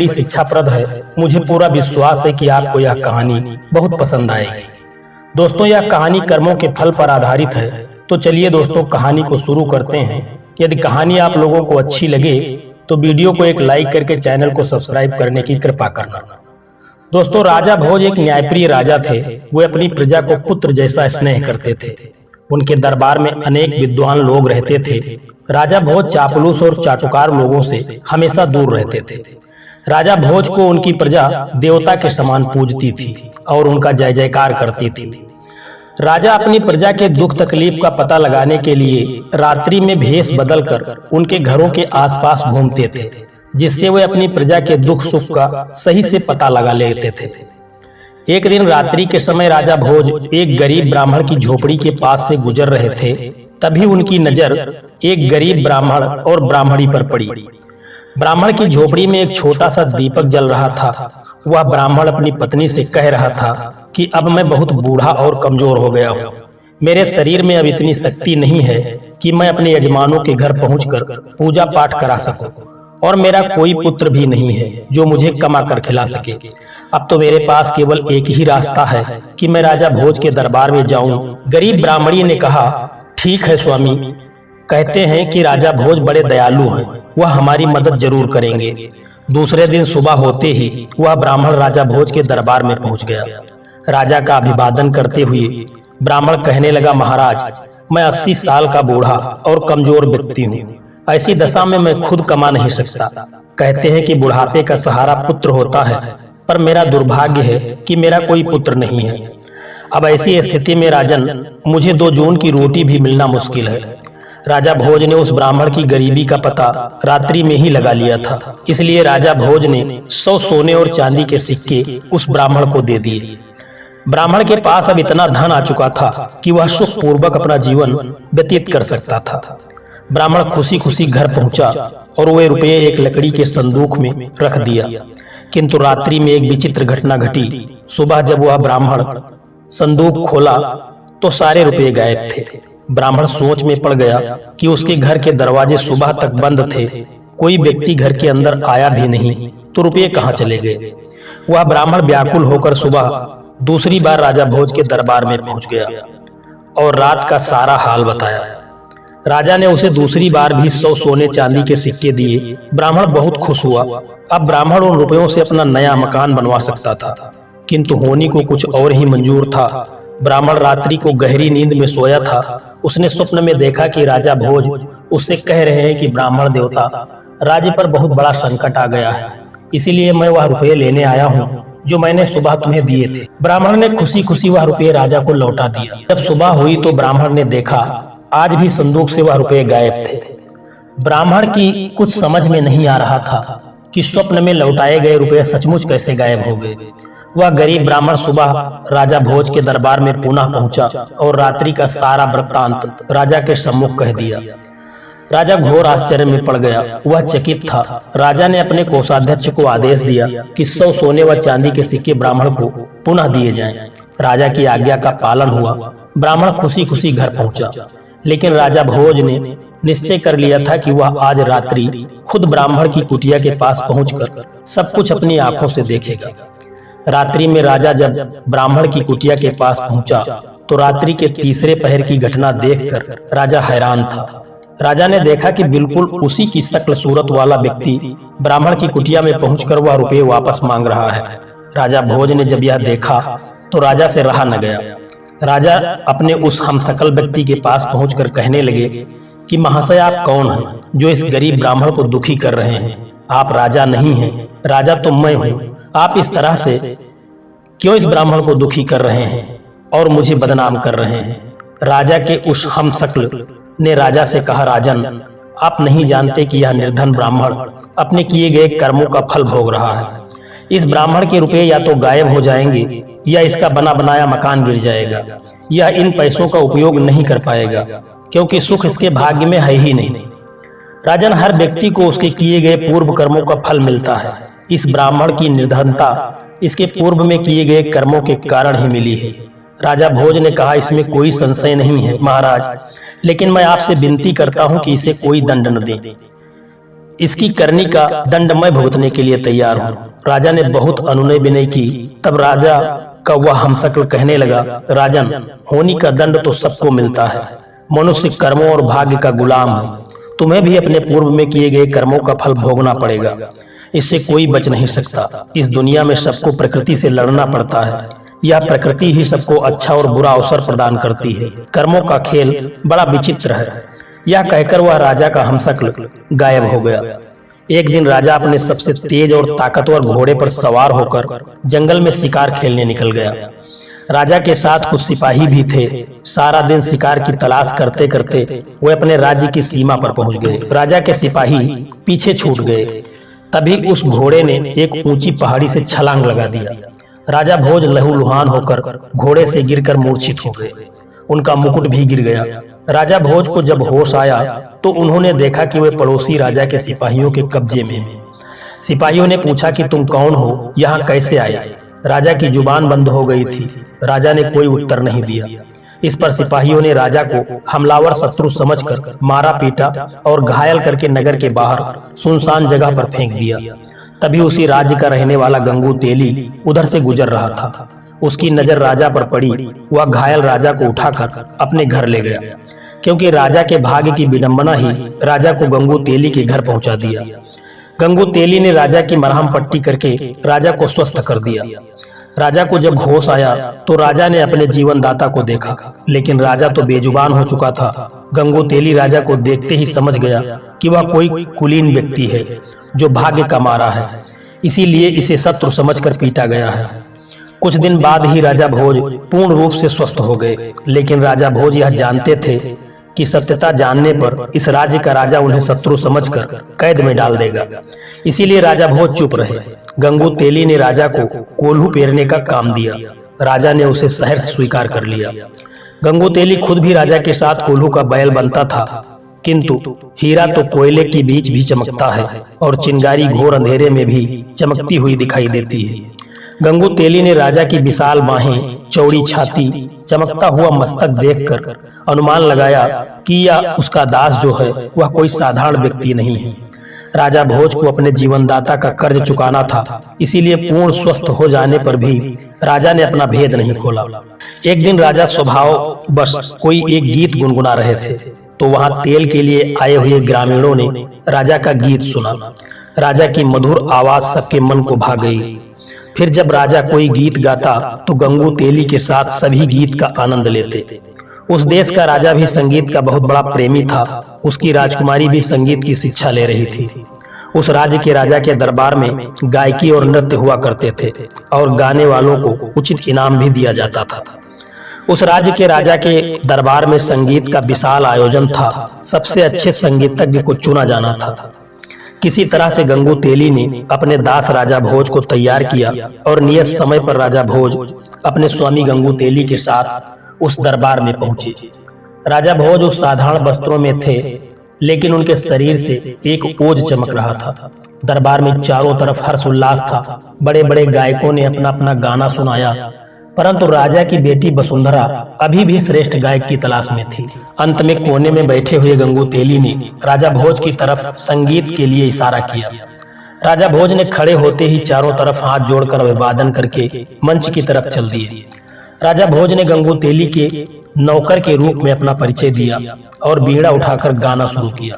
बड़ी शिक्षाप्रद है। मुझे पूरा विश्वास है कि आपको यह कहानी बहुत पसंद आएगी। दोस्तों, यह कहानी कर्मों के फल पर आधारित है। तो चलिए दोस्तों, कहानी को शुरू करते हैं। यदि कहानी आप लोगों को अच्छी लगे तो वीडियो को एक लाइक करके चैनल को सब्सक्राइब करने की कृपा करना। दोस्तों, राजा भोज एक न्यायप्रिय राजा थे। वे अपनी प्रजा को पुत्र जैसा स्नेह करते थे। उनके दरबार में अनेक विद्वान लोग रहते थे। राजा भोज चापलूस और चाटुकार लोगों से हमेशा दूर रहते थे। राजा भोज को उनकी प्रजा देवता के समान पूजती थी और उनका जय जयकार करती थी। राजा अपनी प्रजा के दुख तकलीफ का पता लगाने के लिए रात्रि में भेष बदलकर उनके घरों के आसपास घूमते थे, जिससे वे अपनी प्रजा के दुख सुख का सही से पता लगा लेते थे। एक दिन रात्रि के समय राजा भोज एक गरीब ब्राह्मण की झोपड़ी के पास से गुजर रहे थे। तभी उनकी नजर एक गरीब ब्राह्मण और ब्राह्मणी पर पड़ी। ब्राह्मण की झोपड़ी में एक छोटा सा दीपक जल रहा था। वह ब्राह्मण अपनी पत्नी से कह रहा था कि अब मैं बहुत बूढ़ा और कमजोर हो गया हूँ। मेरे शरीर में अब इतनी शक्ति नहीं है कि मैं अपने यजमानों के घर पहुंचकर पूजा पाठ करा सकूं, और मेरा कोई पुत्र भी नहीं है जो मुझे कमा कर खिला सके। अब तो मेरे पास केवल एक ही रास्ता है कि मैं राजा भोज के दरबार में जाऊं। गरीब ब्राह्मणी ने कहा, ठीक है स्वामी, कहते हैं कि राजा भोज बड़े दयालु हैं, वह हमारी मदद जरूर करेंगे। दूसरे दिन सुबह होते ही वह ब्राह्मण राजा भोज के दरबार में पहुंच गया। राजा का अभिवादन करते हुए ब्राह्मण कहने लगा, महाराज, मैं 80 साल का बूढ़ा और कमजोर व्यक्ति हूँ। ऐसी दशा में मैं खुद कमा नहीं सकता। कहते हैं कि बुढ़ापे का सहारा पुत्र होता है, पर मेरा दुर्भाग्य है कि मेरा कोई पुत्र नहीं है। अब ऐसी स्थिति में राजन, मुझे 2 जून की रोटी भी मिलना मुश्किल है। राजा भोज ने उस ब्राह्मण की गरीबी का पता रात्रि में ही लगा लिया था। इसलिए राजा भोज ने 100 सोने और चांदी के सिक्के उस ब्राह्मण को दे दिए। ब्राह्मण के पास अब इतना धन आ चुका था कि वह सुखपूर्वक अपना जीवन व्यतीत कर सकता था। ब्राह्मण खुशी खुशी घर पहुंचा और वे रुपये एक लकड़ी के संदूक में रख दिया। किंतु रात्रि में एक विचित्र घटना घटी। सुबह जब वह ब्राह्मण संदूक खोला तो सारे रुपये गायब थे। ब्राह्मण सोच में पड़ गया कि उसके घर के दरवाजे सुबह तक बंद थे, कोई व्यक्ति घर के अंदर आया भी नहीं, तो रुपये कहाँ चले गए। वह ब्राह्मण व्याकुल होकर सुबह दूसरी बार राजा भोज के दरबार में पहुंच गया और रात का सारा हाल बताया। राजा ने उसे दूसरी बार भी 100 सोने चांदी के सिक्के दिए। ब्राह्मण बहुत खुश हुआ। अब ब्राह्मण उन रुपयों से अपना नया मकान बनवा सकता था। किंतु होनी को कुछ और ही मंजूर था। ब्राह्मण रात्रि को गहरी नींद में सोया था। उसने स्वप्न में देखा कि राजा भोज उससे कह रहे हैं कि ब्राह्मण देवता, राज्य पर बहुत बड़ा संकट आ गया है, इसीलिए मैं वह रुपये लेने आया हूँ जो मैंने सुबह तुम्हें दिए थे। ब्राह्मण ने खुशी खुशी वह रुपये राजा को लौटा दिया। जब सुबह हुई तो ब्राह्मण ने देखा आज भी संदूक से वह रुपये गायब थे। ब्राह्मण की कुछ समझ में नहीं आ रहा था कि स्वप्न में लौटाए गए रुपये सचमुच कैसे गायब हो गए। वह गरीब ब्राह्मण सुबह राजा भोज के दरबार में पुनः पहुंचा और रात्रि का सारा वृत्तांत राजा के सम्मुख कह दिया। राजा घोर आश्चर्य में पड़ गया। वह चकित था। राजा ने अपने कोषाध्यक्ष को आदेश दिया कि 100 सोने व चांदी के सिक्के ब्राह्मण को पुनः दिए जाएं। राजा की आज्ञा का पालन हुआ। ब्राह्मण खुशी खुशी घर पहुंचा। लेकिन राजा भोज ने निश्चय कर लिया था कि वह आज रात्रि खुद ब्राह्मण की कुटिया के पास पहुंचकर सब कुछ अपनी आंखों से देखेगा। रात्रि में राजा जब ब्राह्मण की कुटिया के पास पहुंचा तो रात्रि के तीसरे पहर की घटना देखकर राजा हैरान था। राजा ने देखा कि बिल्कुल उसी की शक्ल सूरत वाला व्यक्ति ब्राह्मण की कुटिया में पहुंचकर वह रुपये वापस मांग रहा है। राजा भोज ने जब यह देखा तो राजा से रहा न गया। राजा अपने उस हमशक्ल व्यक्ति के पास पहुंचकर कहने लगे कि महाशय, आप कौन हैं जो इस गरीब ब्राह्मण को दुखी कर रहे हैं? आप राजा नहीं हैं, राजा तो मैं हूँ। आप इस तरह से क्यों इस ब्राह्मण को दुखी कर रहे हैं और मुझे बदनाम कर रहे हैं? राजा के उस हमशक्ल ने राजा से कहा, राजन, आप नहीं जानते कि यह निर्धन ब्राह्मण अपने किए गए कर्मों का फल भोग रहा है। इस ब्राह्मण के रुपये या तो गायब हो जाएंगे या इसका बना बनाया मकान गिर जाएगा। यह इन पैसों का उपयोग नहीं कर पाएगा क्योंकि सुख इसके भाग्य में है ही नहीं। राजन, हर व्यक्ति को उसके किए गए पूर्व कर्मों का फल मिलता है। इस ब्राह्मण की निर्धनता इसके पूर्व में किए गए कर्मों के कारण ही मिली है। राजा भोज ने कहा, इसमें कोई संशय नहीं है महाराज, लेकिन मैं आपसे विनती करता हूं कि इसे कोई दंड न दें। इसकी करनी का दंड मैं भुगतने के लिए तैयार हूँ। राजा ने बहुत अनुनय विनय की। तब राजा का वह हमशक्ल कहने लगा, राजन, होनी का दंड तो सबको मिलता है। मनुष्य कर्मों और भाग्य का गुलाम है। तुम्हें भी अपने पूर्व में किए गए कर्मों का फल भोगना पड़ेगा। इससे कोई बच नहीं सकता। इस दुनिया में सबको प्रकृति से लड़ना पड़ता है। यह प्रकृति ही सबको अच्छा और बुरा अवसर प्रदान करती है। कर्मों का खेल बड़ा विचित्र है। यह कहकर वह राजा का हमशक्ल गायब हो गया। एक दिन राजा अपने सबसे तेज और ताकतवर घोड़े पर सवार होकर जंगल में शिकार खेलने निकल गया। राजा के साथ कुछ सिपाही भी थे। सारा दिन शिकार की तलाश करते करते वे अपने राज्य की सीमा पर पहुंच गए। राजा के सिपाही पीछे छूट गए। तभी उस घोड़े ने एक ऊंची पहाड़ी से छलांग लगा दिया। राजा भोज लहूलुहान होकर घोड़े से गिरकर मूर्छित हो गए। उनका मुकुट भी गिर गया। राजा भोज को जब होश आया तो उन्होंने देखा कि वे पड़ोसी राजा के सिपाहियों के कब्जे में हैं। सिपाहियों ने पूछा कि तुम कौन हो, यहाँ कैसे आए? राजा की जुबान बंद हो गई थी। राजा ने कोई उत्तर नहीं दिया। इस पर सिपाहियों ने राजा को हमलावर शत्रु समझकर मारा पीटा और घायल करके नगर के बाहर सुनसान जगह पर फेंक दिया। तभी उसी राज्य का रहने वाला गंगू तेली उधर से गुजर रहा था। उसकी नजर राजा पर पड़ी। वह घायल राजा को उठाकर अपने घर ले गया, क्योंकि राजा के भाग्य की विडंबना ही राजा को गंगू तेली के घर पहुंचा दिया। गंगू तेली ने राजा की मरहम पट्टी करके राजा को स्वस्थ कर दिया। राजा को जब होश आया तो राजा ने अपने जीवनदाता को देखा, लेकिन राजा तो बेजुबान हो चुका था। गंगू तेली राजा को देखते ही समझ गया कि वह कोई कुलीन व्यक्ति है जो भाग्य का मारा है, इसीलिए इसे शत्रु समझकर पीटा गया है। कुछ दिन बाद ही राजा भोज पूर्ण रूप से स्वस्थ हो गए, लेकिन राजा भोज यह जानते थे कि सत्यता जानने पर इस राज्य का राजा उन्हें शत्रु समझकर कैद में डाल देगा। इसीलिए राजा भोज चुप रहे। गंगू तेली ने राजा को कोल्हू पेरने का काम दिया। राजा ने उसे शहर से स्वीकार कर लिया। गंगू तेली खुद भी राजा के साथ कोल्हू का बैल बनता था, किंतु हीरा तो कोयले के बीच भी चमकता है और चिंगारी घोर अंधेरे में भी चमकती हुई दिखाई देती है। गंगू तेली ने राजा की विशाल बाहें, चौड़ी छाती, चमकता हुआ मस्तक देखकर अनुमान लगाया कि यह उसका दास जो है वह कोई साधारण व्यक्ति नहीं है। राजा भोज को अपने जीवनदाता का कर्ज चुकाना था, इसीलिए पूर्ण स्वस्थ हो जाने पर भी राजा ने अपना भेद नहीं खोला। एक दिन राजा स्वभाव बस कोई एक गीत गुनगुना रहे थे, तो वहां तेल के लिए आए हुए ग्रामीणों ने राजा का गीत सुना। राजा की मधुर आवाज सबके मन को भा गई। फिर जब राजा कोई गीत गाता तो गंगू तेली के साथ सभी गीत का आनंद लेते। उस देश का राजा भी संगीत का बहुत बड़ा प्रेमी था। उसकी राजकुमारी भी संगीत की शिक्षा ले रही थी। उस राज्य के राजा के दरबार में गायकी और नृत्य हुआ करते थे और गाने वालों को उचित इनाम भी दिया जाता था। उस राज्य के राजा के दरबार में संगीत का विशाल आयोजन था। सबसे अच्छे संगीतज्ञ को चुना जाना था। किसी तरह से गंगू तेली ने अपने दास राजा भोज को तैयार किया और नियत समय पर राजा भोज अपने स्वामी गंगू तेली के साथ उस दरबार में पहुंचे। राजा भोज उस साधारण वस्त्रों में थे, लेकिन उनके शरीर से एक ओज चमक रहा था। दरबार में चारों तरफ हर्ष उल्लास था। बड़े बड़े गायकों ने अपना अपना गाना सुनाया, परंतु राजा की बेटी वसुंधरा अभी भी श्रेष्ठ गायक की तलाश में थी। अंत में कोने में बैठे हुए गंगू तेली ने राजा भोज की तरफ संगीत के लिए इशारा किया। राजा भोज ने खड़े होते ही चारों तरफ हाथ जोड़कर अभिवादन करके मंच की तरफ चल दिए। राजा भोज ने गंगू तेली के नौकर के रूप में अपना परिचय दिया और बीड़ा उठाकर गाना शुरू किया।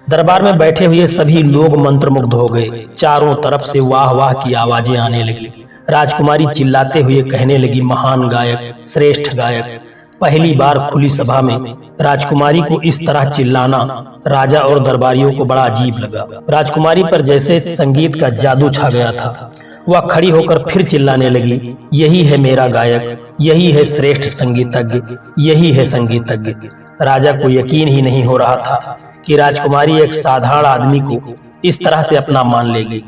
दरबार में बैठे हुए सभी लोग मंत्रमुग्ध हो गए। चारों तरफ से वाह वाह की आवाजें आने लगी। राजकुमारी चिल्लाते हुए कहने लगी, महान गायक, श्रेष्ठ गायक। पहली बार खुली सभा में राजकुमारी को इस तरह चिल्लाना राजा और दरबारियों को बड़ा अजीब लगा। राजकुमारी पर जैसे संगीत का जादू छा गया था। वह खड़ी होकर फिर चिल्लाने लगी, यही है मेरा गायक, यही है श्रेष्ठ संगीतज्ञ, यही है संगीतज्ञ। राजा को यकीन ही नहीं हो रहा था कि राजकुमारी एक साधारण आदमी को इस तरह से अपना मान लेगी।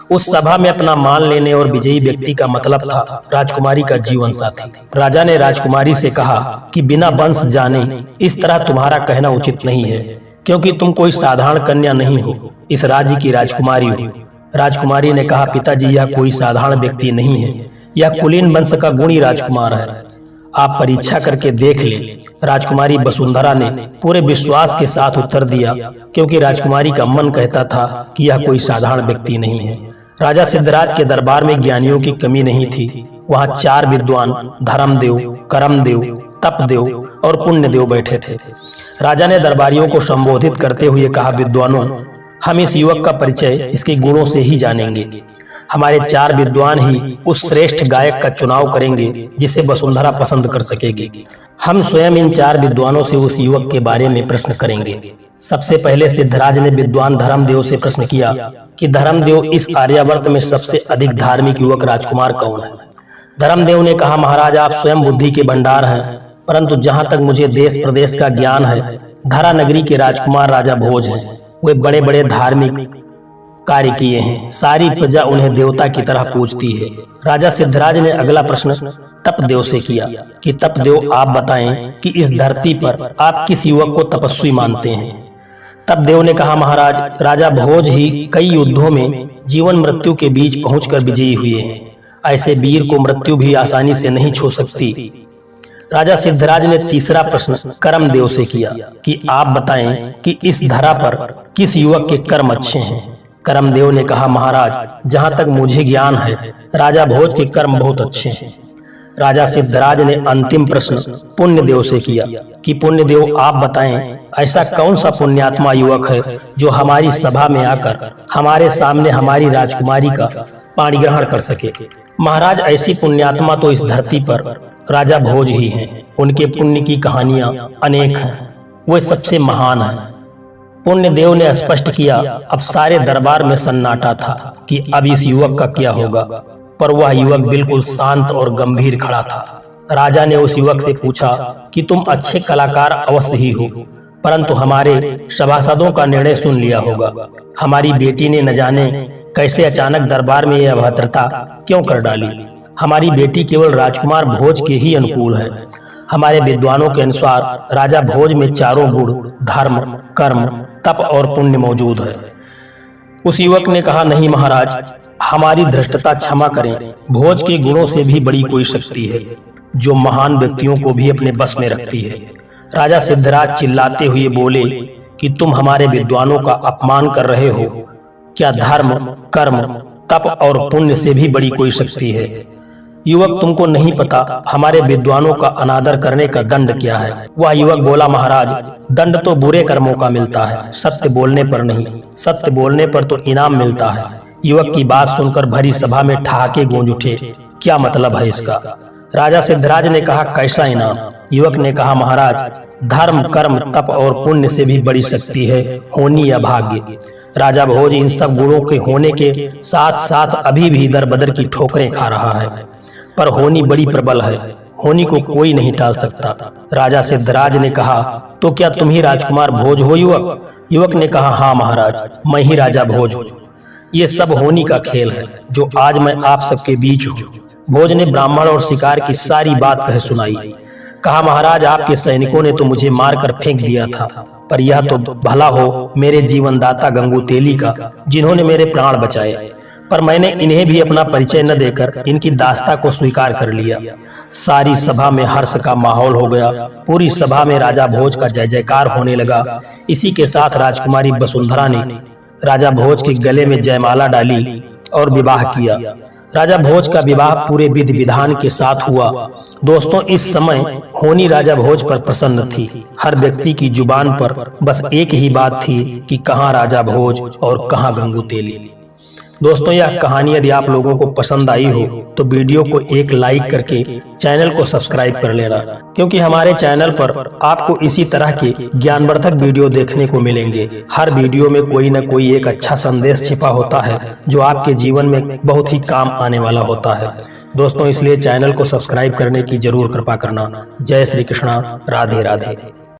उस सभा में अपना मान लेने और विजयी व्यक्ति का मतलब था राजकुमारी का जीवन साथी। राजा ने राजकुमारी से कहा कि बिना वंश जाने इस तरह तुम्हारा कहना उचित नहीं है, क्योंकि तुम कोई साधारण कन्या नहीं हो, इस राज्य की राजकुमारी हो। राजकुमारी ने कहा, पिताजी, यह कोई साधारण व्यक्ति नहीं है, यह कुलीन वंश का गुणी राजकुमार है। आप परीक्षा करके देख लें। राजकुमारी वसुंधरा ने पूरे विश्वास के साथ उत्तर दिया, क्योंकि राजकुमारी का मन कहता था कि यह कोई साधारण व्यक्ति नहीं है। राजा सिद्धराज के दरबार में ज्ञानियों की कमी नहीं थी। वहाँ 4 विद्वान धर्मदेव, कर्मदेव, तपदेव और पुण्यदेव बैठे थे। राजा ने दरबारियों को संबोधित करते हुए कहा, विद्वानों, हम इस युवक का परिचय इसके गुणों से ही जानेंगे। हमारे 4 विद्वान ही उस श्रेष्ठ गायक का चुनाव करेंगे जिसे वसुंधरा पसंद कर सकेगी। हम स्वयं इन 4 विद्वानों से उस युवक के बारे में प्रश्न करेंगे। सबसे पहले सिद्धराज ने विद्वान धर्मदेव से प्रश्न किया कि धर्मदेव, इस आर्यावर्त में सबसे अधिक धार्मिक युवक राजकुमार कौन है? धर्मदेव ने कहा, महाराज, आप स्वयं बुद्धि के भंडार हैं, परंतु जहां तक मुझे देश प्रदेश का ज्ञान है, धरा नगरी के राजकुमार राजा भोज हैं। वे बड़े बड़े धार्मिक कार्य किए हैं। सारी प्रजा उन्हें देवता की तरह पूजती है। राजा सिद्धराज ने अगला प्रश्न तपदेव से किया कि तपदेव, आप बताएं कि इस धरती पर आप किस युवक को तपस्वी मानते हैं? तपदेव ने कहा, महाराज, राजा भोज ही कई युद्धों में जीवन मृत्यु के बीच पहुंचकर विजयी हुए हैं। ऐसे वीर को मृत्यु भी आसानी से नहीं छू सकती। राजा सिद्धराज ने तीसरा प्रश्न कर्मदेव से किया कि आप बताएं कि इस धरा पर किस युवक के कर्म अच्छे हैं? कर्मदेव ने कहा, महाराज, जहां तक मुझे ज्ञान है, राजा भोज के कर्म बहुत अच्छे हैं। राजा सिद्धराज ने अंतिम प्रश्न पुण्यदेव से किया कि पुण्यदेव, आप बताएं, ऐसा कौन सा पुण्यात्मा युवक है जो हमारी सभा में आकर हमारे सामने हमारी राजकुमारी का पाणी ग्रहण कर सके? महाराज, ऐसी पुण्यात्मा तो इस धरती पर राजा भोज ही हैं। उनके पुण्य की कहानियां अनेक हैं, वे सबसे महान हैं। पुण्यदेव ने स्पष्ट किया। अब सारे दरबार में सन्नाटा था कि अब इस युवक का क्या होगा, पर वह युवक बिल्कुल शांत और गंभीर खड़ा था। राजा ने उस युवक से पूछा कि तुम अच्छे कलाकार अवश्य ही हो, परंतु हमारे सभासदों का निर्णय सुन लिया होगा। हमारी बेटी ने न जाने कैसे अचानक दरबार में यह अभद्रता क्यों कर डाली। हमारी बेटी केवल राजकुमार भोज के ही अनुकूल है। हमारे विद्वानों के अनुसार राजा भोज में 4 गुण धर्म, कर्म, तप और पुण्य मौजूद है। उस युवक ने कहा, नहीं महाराज, हमारी धृष्टता क्षमा करें। भोज के गुणों से भी बड़ी कोई शक्ति है जो महान व्यक्तियों को भी अपने बस में रखती है। राजा सिद्धराज चिल्लाते हुए बोले कि तुम हमारे विद्वानों का अपमान कर रहे हो। क्या धर्म, कर्म, तप और पुण्य से भी बड़ी कोई शक्ति है? युवक, तुमको नहीं पता हमारे विद्वानों का अनादर करने का दंड क्या है? वह युवक बोला, महाराज, दंड तो बुरे कर्मों का मिलता है, सत्य बोलने पर नहीं। सत्य बोलने पर तो इनाम मिलता है। युवक की बात सुनकर भरी सभा में ठहाके गूंज उठे। क्या मतलब है इसका? राजा सिद्धराज ने कहा, कैसा इनाम? युवक ने कहा, महाराज, धर्म, कर्म, तप और पुण्य से भी बड़ी शक्ति है होनी या भाग्य। राजा भोज इन सब गुणों के होने के साथ साथ अभी भी दर बदर की ठोकरें खा रहा है, पर होनी बड़ी प्रबल है। होनी को कोई नहीं टाल सकता। राजा सिद्धराज ने कहा, तो क्या तुम ही राजकुमार भोज हो युवक? युवक ने कहा, हाँ महाराज, मैं ही राजा भोज हूँ। ये सब होनी का खेल है जो आज मैं आप सबके बीच हूँ। भोज ने ब्राह्मण और शिकार की सारी बात कह सुनाई। कहा, महाराज, आपके सैनिकों ने तो मुझे मारकर फेंक दिया था, पर यह तो भला हो मेरे जीवनदाता गंगूतेली का, जिन्होंने मेरे प्राण बचाए। पर मैंने इन्हें भी अपना परिचय न देकर इनकी दास्ता को स्वीकार कर लिया। सारी सभा में हर्ष का माहौल हो गया। पूरी सभा में राजा भोज का जय जयकार होने लगा। इसी के साथ राजकुमारी वसुंधरा ने राजा भोज के गले में जयमाला डाली और विवाह किया। राजा भोज का विवाह पूरे विधि विधान के साथ हुआ। दोस्तों, इस समय होनी राजा भोज पर प्रसन्न थी। हर व्यक्ति की जुबान पर बस एक ही बात थी कि कहाँ राजा भोज और कहाँ गंगूतेली। दोस्तों, यह कहानी यदि आप लोगों को पसंद आई हो तो वीडियो को एक लाइक करके चैनल को सब्सक्राइब कर लेना, क्योंकि हमारे चैनल पर आपको इसी तरह के ज्ञानवर्धक वीडियो देखने को मिलेंगे। हर वीडियो में कोई न कोई एक अच्छा संदेश छिपा होता है जो आपके जीवन में बहुत ही काम आने वाला होता है। दोस्तों, इसलिए चैनल को सब्सक्राइब करने की जरूर कृपा करना। जय श्री कृष्णा, राधे राधे।